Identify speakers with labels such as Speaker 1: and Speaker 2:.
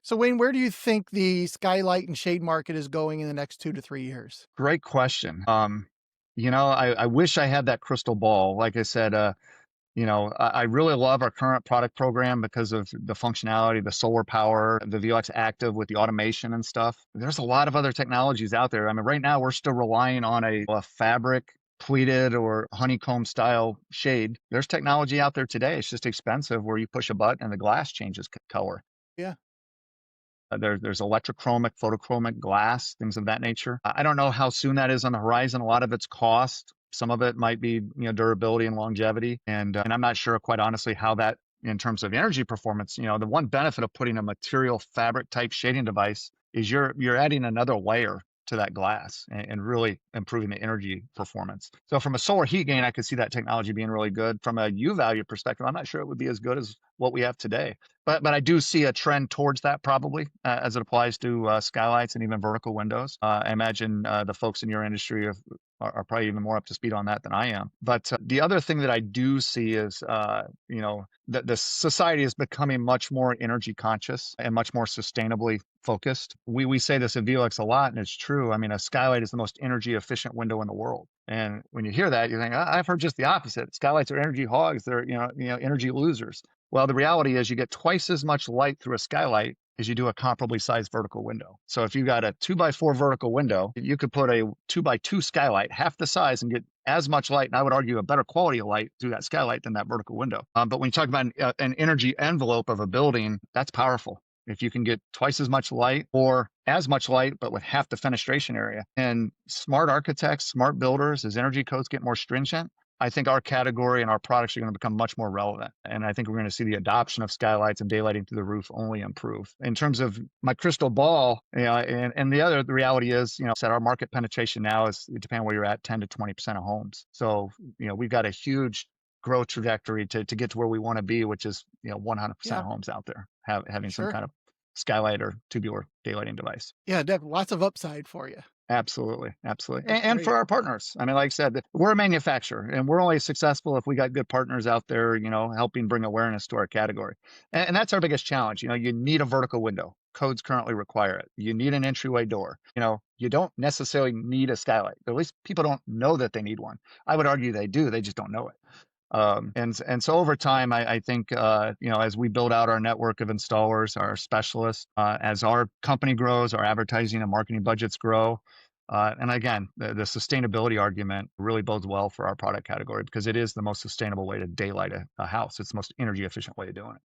Speaker 1: So, Wayne, where do you think the skylight and shade market is going in the next 2 to 3 years?
Speaker 2: Great question. I wish I had that crystal ball. Like I said, I really love our current product program because of the functionality, the solar power, the VLX Active with the automation and stuff. There's a lot of other technologies out there. I mean, right now we're still relying on a fabric pleated or honeycomb style shade. There's technology out there today. It's just expensive where you push a button and the glass changes color.
Speaker 1: Yeah.
Speaker 2: There's electrochromic, photochromic glass, things of that nature. I don't know how soon that is on the horizon. A lot of it's cost. Some of it might be, durability and longevity, and I'm not sure, quite honestly, how that in terms of energy performance. The one benefit of putting a material fabric type shading device is you're adding another layer to that glass and really improving the energy performance. So from a solar heat gain, I could see that technology being really good. From a U value perspective, I'm not sure it would be as good as what we have today. But I do see a trend towards that probably as it applies to skylights and even vertical windows. I imagine the folks in your industry are probably even more up to speed on that than I am. But the other thing that I do see is, that the society is becoming much more energy conscious and much more sustainably focused. We say this at VLX a lot, and it's true. I mean, a skylight is the most energy efficient window in the world. And when you hear that, you think, I've heard just the opposite. Skylights are energy hogs. They're, energy losers. Well, the reality is you get twice as much light through a skylight as you do a comparably sized vertical window. So if you got a 2x4 vertical window, you could put a 2x2 skylight, half the size, and get as much light, and I would argue a better quality of light through that skylight than that vertical window. But when you talk about an energy envelope of a building, that's powerful. If you can get twice as much light or as much light, but with half the fenestration area. And smart architects, smart builders, as energy codes get more stringent, I think our category and our products are going to become much more relevant. And I think we're going to see the adoption of skylights and daylighting through the roof only improve. In terms of my crystal ball, and the reality is, said our market penetration now is, depending on where you're at, 10 to 20% of homes. So, we've got a huge growth trajectory to get to where we want to be, which is, 100%
Speaker 1: Yeah,
Speaker 2: of homes out there having some
Speaker 1: sure.
Speaker 2: kind of skylight or tubular daylighting device.
Speaker 1: Yeah, lots of upside for you.
Speaker 2: Absolutely, absolutely,
Speaker 1: That's
Speaker 2: and for
Speaker 1: great.
Speaker 2: our partners. I mean, like I said, we're a manufacturer, and we're only successful if we got good partners out there, helping bring awareness to our category. And that's our biggest challenge. You need a vertical window. Codes currently require it. You need an entryway door. You don't necessarily need a skylight. At least people don't know that they need one. I would argue they do. They just don't know it. And so over time, I think, as we build out our network of installers, our specialists, as our company grows, our advertising and marketing budgets grow. And again, the sustainability argument really bodes well for our product category because it is the most sustainable way to daylight a house. It's the most energy efficient way of doing it.